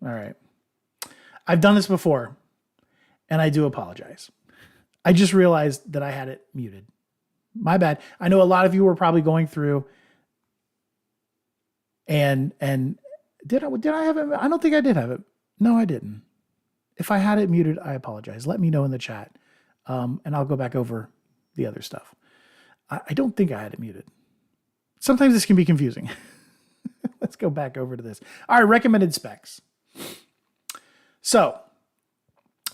All right. I've done this before, and I do apologize. I just realized that I had it muted. My bad. I know a lot of you were probably going through and did I have it? I don't think I did have it. No, I didn't. If I had it muted, I apologize. Let me know in the chat, and I'll go back over the other stuff. I don't think I had it muted. Sometimes this can be confusing. Let's go back over to this. All right, recommended specs. So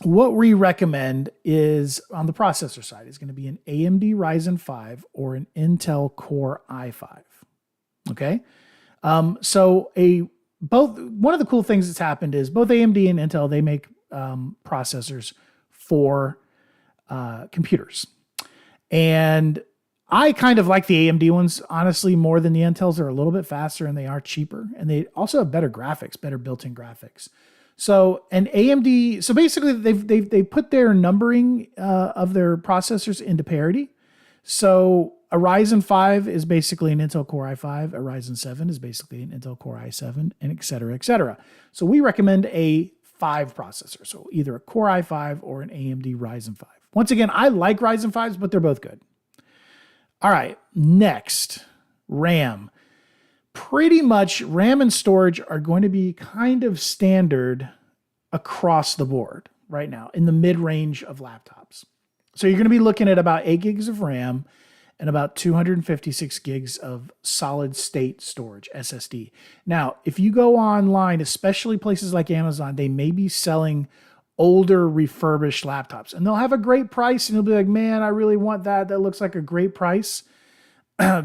what we recommend is on the processor side is going to be an AMD Ryzen 5 or an Intel Core i5. Okay. One of the cool things that's happened is both AMD and Intel, they make processors for computers. And I kind of like the AMD ones, honestly, more than the Intels. They're a little bit faster and they are cheaper. And they also have better graphics, better built-in graphics. So an AMD, so basically they put their numbering of their processors into parity. So a Ryzen 5 is basically an Intel Core i5. A Ryzen 7 is basically an Intel Core i7, and et cetera, et cetera. So we recommend a 5 processor. So either a Core i5 or an AMD Ryzen 5. Once again, I like Ryzen 5s, but they're both good. All right, next, RAM. Pretty much RAM and storage are going to be kind of standard across the board right now in the mid-range of laptops. So you're going to be looking at about 8 gigs of RAM and about 256 gigs of solid state storage, SSD. Now, if you go online, especially places like Amazon, they may be selling older refurbished laptops and they'll have a great price and you'll be like, man, I really want that. That looks like a great price.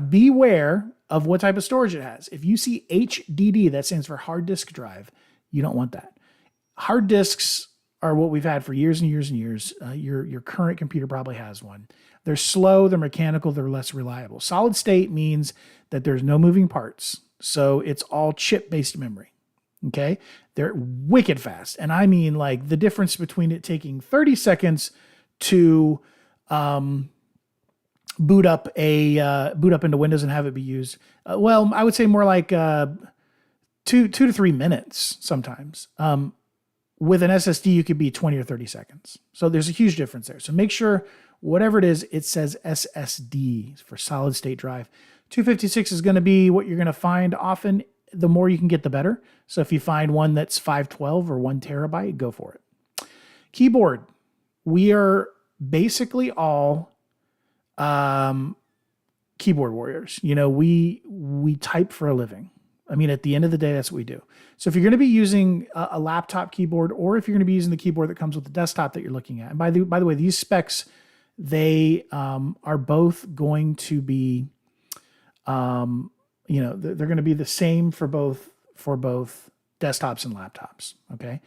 Beware of what type of storage it has. If you see HDD, that stands for hard disk drive, you don't want that. Hard disks are what we've had for years and years and years. Your current computer probably has one. They're slow, they're mechanical, they're less reliable. Solid state means that there's no moving parts. So it's all chip-based memory. Okay? They're wicked fast. And I mean like the difference between it taking 30 seconds to boot up into Windows and have it be used. Well, I would say more like 2 to 3 minutes sometimes. With an SSD, you could be 20 or 30 seconds. So there's a huge difference there. So make sure whatever it is, it says SSD for solid state drive. 256 is going to be what you're going to find often. The more you can get, the better. So if you find one that's 512 or 1 terabyte, go for it. Keyboard. We are basically all keyboard warriors. You know, we type for a living. I mean, at the end of the day, that's what we do. So if you're going to be using a laptop keyboard, or if you're going to be using the keyboard that comes with the desktop that you're looking at, and by the way, these specs, they are both going to be, they're going to be the same for both desktops and laptops. Okay.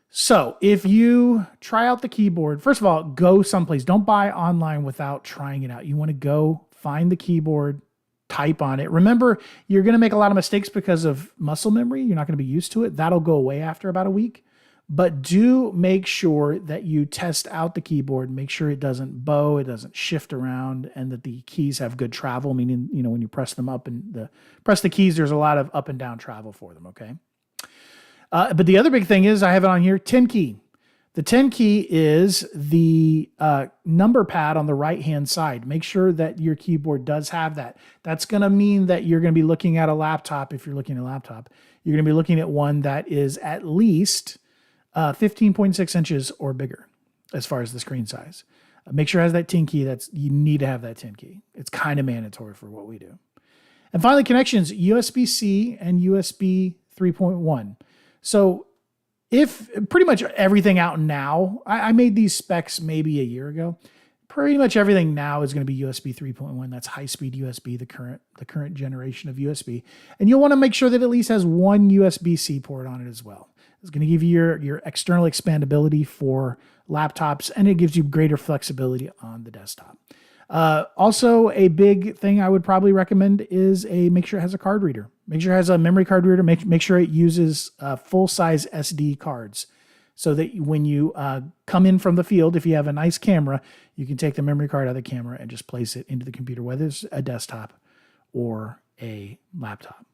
So if you try out the keyboard, first of all, go someplace. Don't buy online without trying it out. You want to go find the keyboard, type on it. Remember, you're going to make a lot of mistakes because of muscle memory. You're not going to be used to it. That'll go away after about a week. But do make sure that you test out the keyboard, make sure it doesn't bow, it doesn't shift around, and that the keys have good travel, meaning, when you press them up and press the keys, there's a lot of up and down travel for them, okay? But the other big thing is, I have it on here, 10 key. The 10 key is the number pad on the right-hand side. Make sure that your keyboard does have that. That's going to mean that you're going to be looking at a laptop. If you're looking at a laptop, you're going to be looking at one that is at least 15.6 inches or bigger as far as the screen size. Make sure it has that 10 key. You need to have that 10 key. It's kind of mandatory for what we do. And finally, connections, USB-C and USB 3.1. So if pretty much everything out now, I made these specs maybe a year ago. Pretty much everything now is going to be USB 3.1. That's high-speed USB, the current generation of USB. And you'll want to make sure that it at least has one USB-C port on it as well. It's going to give you your external expandability for laptops, and it gives you greater flexibility on the desktop. Also, a big thing I would probably recommend is make sure it has a card reader. Make sure it has a memory card reader. Make sure it uses full-size SD cards, so that when you come in from the field, if you have a nice camera, you can take the memory card out of the camera and just place it into the computer, whether it's a desktop or a laptop.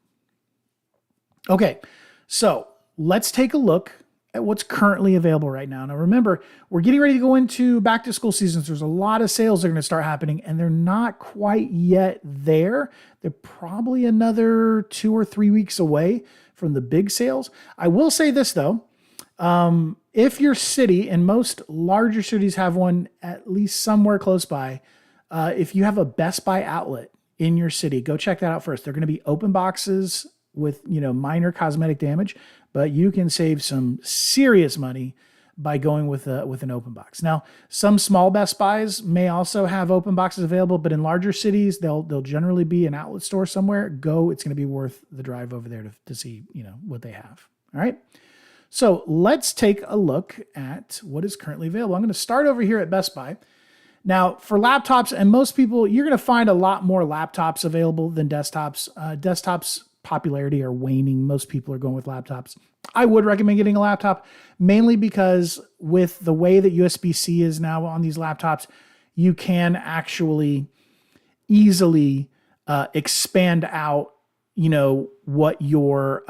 Okay, so let's take a look at what's currently available right now. Now, remember, we're getting ready to go into back to school seasons. There's a lot of sales that are going to start happening, and they're not quite yet there. They're probably another 2 or 3 weeks away from the big sales. I will say this, though. If your city, and most larger cities have one at least somewhere close by, if you have a Best Buy outlet in your city, go check that out first. They're going to be open boxes with, minor cosmetic damage, but you can save some serious money by going with an open box. Now, some small Best Buys may also have open boxes available, but in larger cities, they'll generally be an outlet store somewhere. It's going to be worth the drive over there to see, what they have. All right. So let's take a look at what is currently available. I'm going to start over here at Best Buy. Now, for laptops, and most people, you're going to find a lot more laptops available than desktops. Desktops popularity are waning. Most people are going with laptops. I would recommend getting a laptop, mainly because with the way that USB-C is now on these laptops, you can actually easily expand out, what your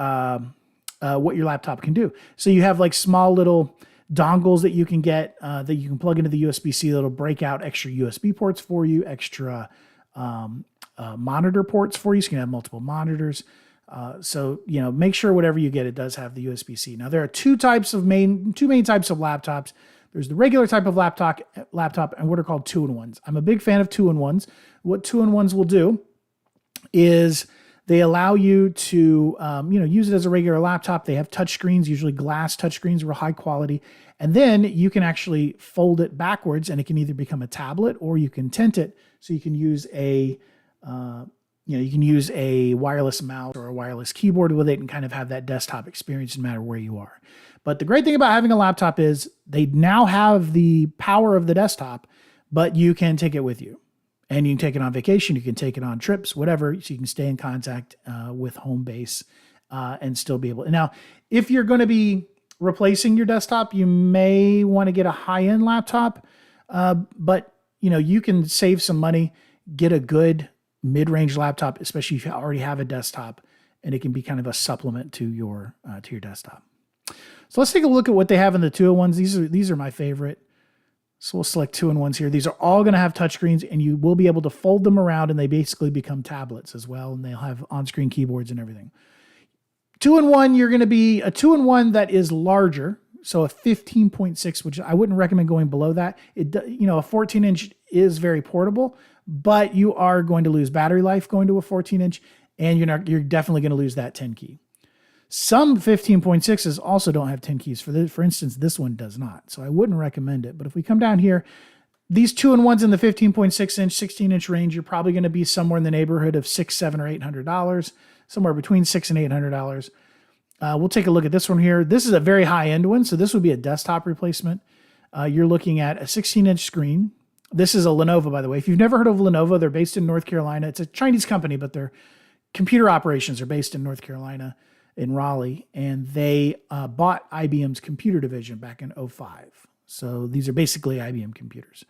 laptop can do. So you have like small little dongles that you can get that you can plug into the USB-C that'll break out extra USB ports for you, extra monitor ports for you, so you can have multiple monitors. So make sure whatever you get, it does have the USB-C. Now there are two main types of laptops. There's the regular type of laptop and what are called 2-in-1s. I'm a big fan of 2-in-1s. What 2-in-1s will do is they allow you to, use it as a regular laptop. They have touchscreens, usually glass touchscreens, real high quality. And then you can actually fold it backwards and it can either become a tablet or you can tent it. So you can use a wireless mouse or a wireless keyboard with it and kind of have that desktop experience no matter where you are. But the great thing about having a laptop is they now have the power of the desktop, but you can take it with you. And you can take it on vacation, you can take it on trips, whatever, so you can stay in contact with home base and still be able. Now, if you're going to be replacing your desktop, you may want to get a high-end laptop, but you can save some money, get a good mid-range laptop, especially if you already have a desktop, and it can be kind of a supplement to your desktop. So let's take a look at what they have in the 2-in-1s. These are my favorite. So we'll select 2-in-1s here. These are all going to have touchscreens, and you will be able to fold them around, and they basically become tablets as well, and they'll have on-screen keyboards and everything. 2-in-1, you're going to be a 2-in-1 that is larger, so a 15.6, which I wouldn't recommend going below that. A 14-inch is very portable, but you are going to lose battery life going to a 14-inch, and you're definitely going to lose that 10 key. Some 15.6s also don't have 10 keys. For instance, this one does not. So I wouldn't recommend it. But if we come down here, these 2-in-1s in the 15.6 inch, 16-inch range, you're probably going to be somewhere in the neighborhood of $600, $700, or $800, somewhere between $600 and $800. We'll take a look at this one here. This is a very high-end one, so this would be a desktop replacement. You're looking at a 16-inch screen. This is a Lenovo, by the way. If you've never heard of Lenovo, they're based in North Carolina. It's a Chinese company, but their computer operations are based in North Carolina, in Raleigh, and they bought IBM's computer division back in 2005. So these are basically IBM computers.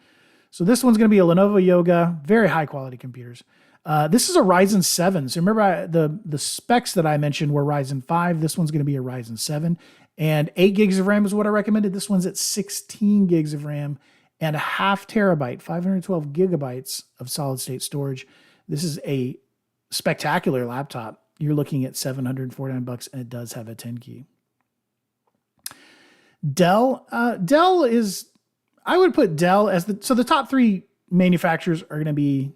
So this one's going to be a Lenovo Yoga, very high quality computers. This is a Ryzen 7. So remember the specs that I mentioned were Ryzen 5. This one's going to be a Ryzen 7, and 8 gigs of RAM is what I recommended. This one's at 16 gigs of RAM and a half terabyte, 512 gigabytes of solid state storage. This is a spectacular laptop. You're looking at $749, and it does have a 10 key. Dell is, I would put Dell as the top three manufacturers are going to be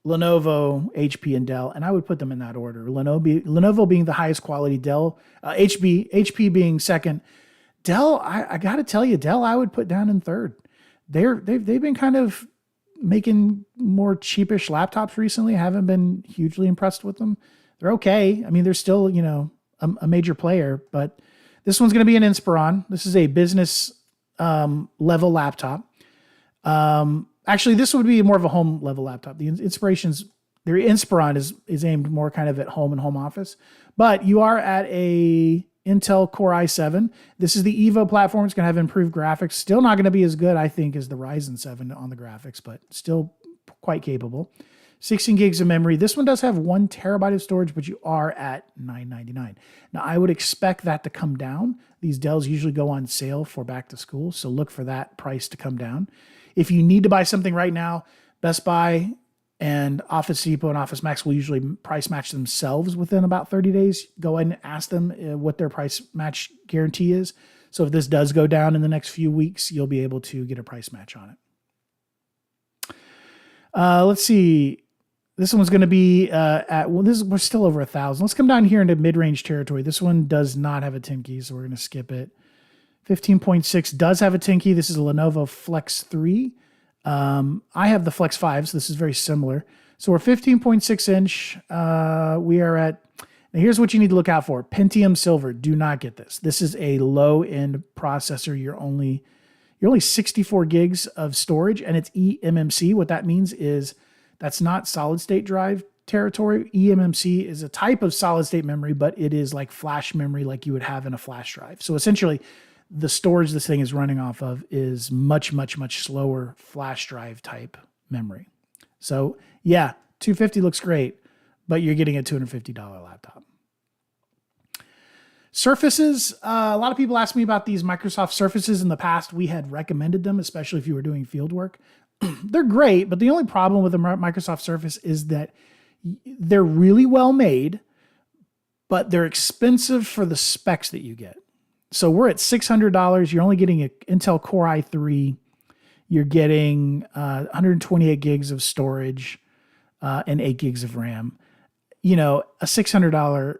Lenovo, HP, and Dell, and I would put them in that order. Lenovo being the highest quality, Dell, HP being second. Dell, I got to tell you, Dell I would put down in third. They've been kind of making more cheapish laptops recently. I haven't been hugely impressed with them. They're okay. I mean, they're still, a major player, but this one's going to be an Inspiron. This is a business level laptop. Actually, this would be more of a home level laptop. The Inspiron is aimed more kind of at home and home office, but you are at a Intel Core i7. This is the Evo platform. It's going to have improved graphics. Still not going to be as good, I think, as the Ryzen 7 on the graphics, but still quite capable. 16 gigs of memory. This one does have 1 terabyte of storage, but you are at $999. Now, I would expect that to come down. These Dells usually go on sale for back to school, so look for that price to come down. If you need to buy something right now, Best Buy and Office Depot and Office Max will usually price match themselves within about 30 days. Go ahead and ask them what their price match guarantee is. So if this does go down in the next few weeks, you'll be able to get a price match on it. Let's see. This one's going to be we're still over 1,000. Let's come down here into mid-range territory. This one does not have a 10 key, so we're going to skip it. 15.6 does have a 10 key. This is a Lenovo Flex 3. I have the Flex 5, so this is very similar. So we're 15.6 inch. We are at, now here's what you need to look out for. Pentium Silver, do not get this. This is a low-end processor. You're only 64 gigs of storage, and it's eMMC. What that means is that's not solid-state drive territory. eMMC is a type of solid-state memory, but it is like flash memory like you would have in a flash drive. So essentially, the storage this thing is running off of is much, much, much slower flash drive type memory. So yeah, $250 looks great, but you're getting a $250 laptop. Surfaces, a lot of people ask me about these Microsoft Surfaces in the past. We had recommended them, especially if you were doing field work. They're great, but the only problem with the Microsoft Surface is that they're really well made, but they're expensive for the specs that you get. So we're at $600. You're only getting an Intel Core i3. You're getting 128 gigs of storage and 8 gigs of RAM. You know, a $600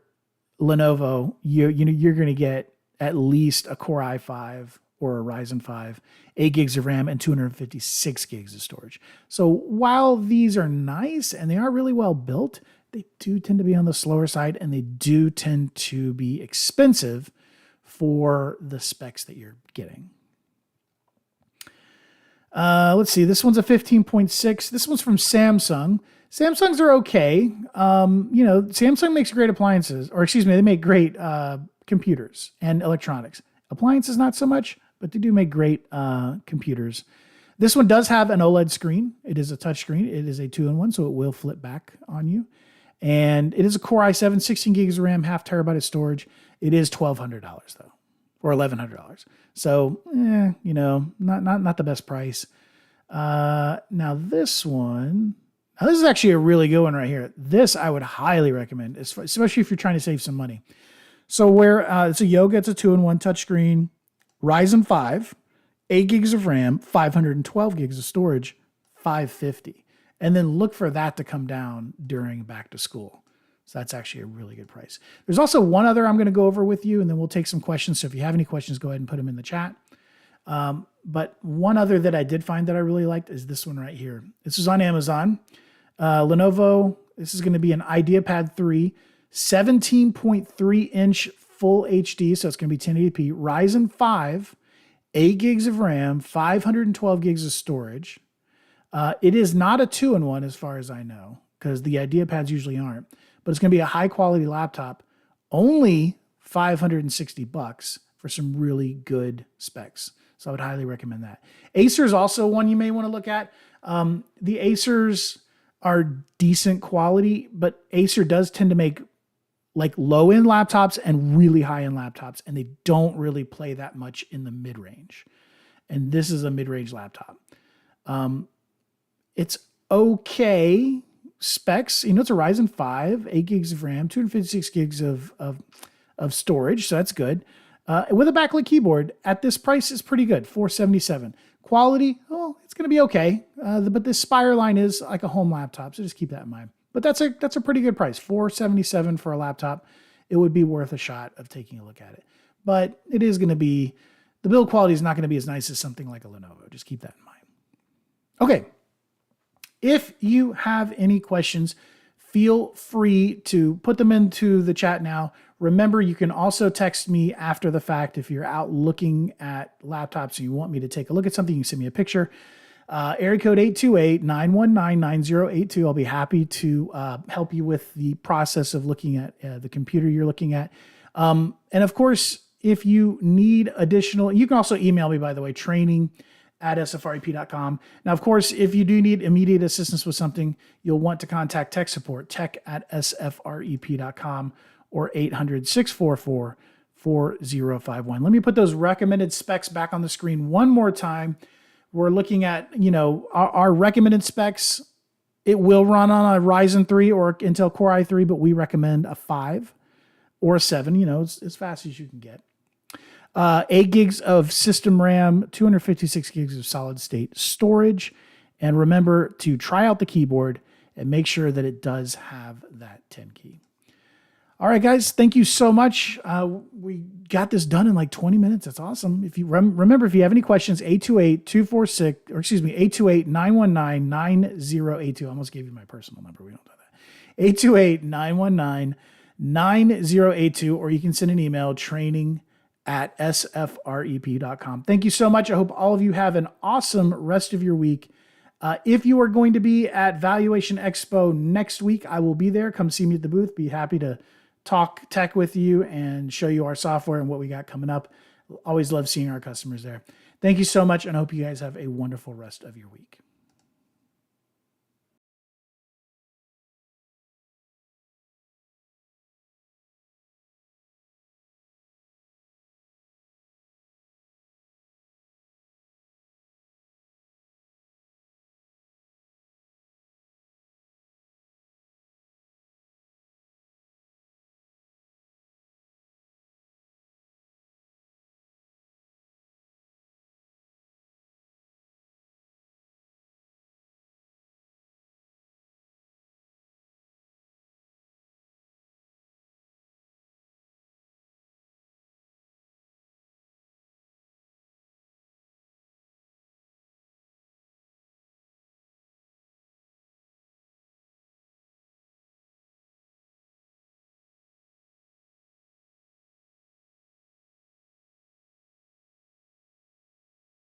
Lenovo, you're going to get at least a Core i5 or a Ryzen 5, 8 gigs of RAM, and 256 gigs of storage. So while these are nice and they are really well built, they do tend to be on the slower side, and they do tend to be expensive for the specs that you're getting. Let's see. This one's a 15.6. This one's from Samsung. Samsungs are okay. Samsung makes great appliances, or excuse me, they make great computers and electronics. Appliances, not so much, but they do make great computers. This one does have an OLED screen. It is a touch screen. It is a 2-in-1, so it will flip back on you. And it is a Core i7, 16 gigs of RAM, half terabyte of storage. It is $1,200 though, or $1,100. So, not the best price. Now this one, this is actually a really good one right here. This I would highly recommend, especially if you're trying to save some money. So it's a Yoga, it's a 2-in-1 touchscreen, Ryzen 5, 8 gigs of RAM, 512 gigs of storage, $550. And then look for that to come down during back to school. So that's actually a really good price. There's also one other I'm going to go over with you, and then we'll take some questions. So if you have any questions, go ahead and put them in the chat. But one other that I did find that I really liked is this one right here. This is on Amazon. Lenovo, this is going to be an IdeaPad 3, 17.3 inch full HD. So it's going to be 1080p. Ryzen 5, 8 gigs of RAM, 512 gigs of storage. It is not a 2-in-1 as far as I know, because the IdeaPads usually aren't. But it's going to be a high quality laptop, only $560 for some really good specs. So I would highly recommend that. Acer is also one you may want to look at. The Acers are decent quality, but Acer does tend to make like low-end laptops and really high-end laptops, and they don't really play that much in the mid-range. And this is a mid-range laptop. It's okay specs. It's a Ryzen 5, 8 gigs of RAM, 256 gigs of storage, so that's good. With a backlit keyboard at this price is pretty good, $477. Quality, it's going to be okay. But this Spire line is like a home laptop, so just keep that in mind. But that's a pretty good price, $477 for a laptop. It would be worth a shot of taking a look at it. But it is going to be, the build quality is not going to be as nice as something like a Lenovo. Just keep that in mind. Okay. If you have any questions, feel free to put them into the chat now. Remember, you can also text me after the fact if you're out looking at laptops and you want me to take a look at something. You can send me a picture. Area code 828-919-9082. I'll be happy to help you with the process of looking at the computer you're looking at. And of course, if you need additional, you can also email me, by the way, training at sfrep.com. Now, of course, if you do need immediate assistance with something, you'll want to contact tech support, tech@sfrep.com or 800-644-4051. Let me put those recommended specs back on the screen one more time. We're looking at, our recommended specs. It will run on a Ryzen 3 or Intel Core i3, but we recommend a 5 or a 7, it's as fast as you can get. 8 gigs of system RAM, 256 gigs of solid state storage. And remember to try out the keyboard and make sure that it does have that 10 key. All right, guys, thank you so much. We got this done in like 20 minutes. That's awesome. If you remember, if you have any questions, 828-919-9082. I almost gave you my personal number. We don't do that. 828-919-9082, or you can send an email, training@sfrep.com. Thank you so much. I hope all of you have an awesome rest of your week. If you are going to be at Valuation Expo next week, I will be there. Come see me at the booth. Be happy to talk tech with you and show you our software and what we got coming up. Always love seeing our customers there. Thank you so much, and I hope you guys have a wonderful rest of your week.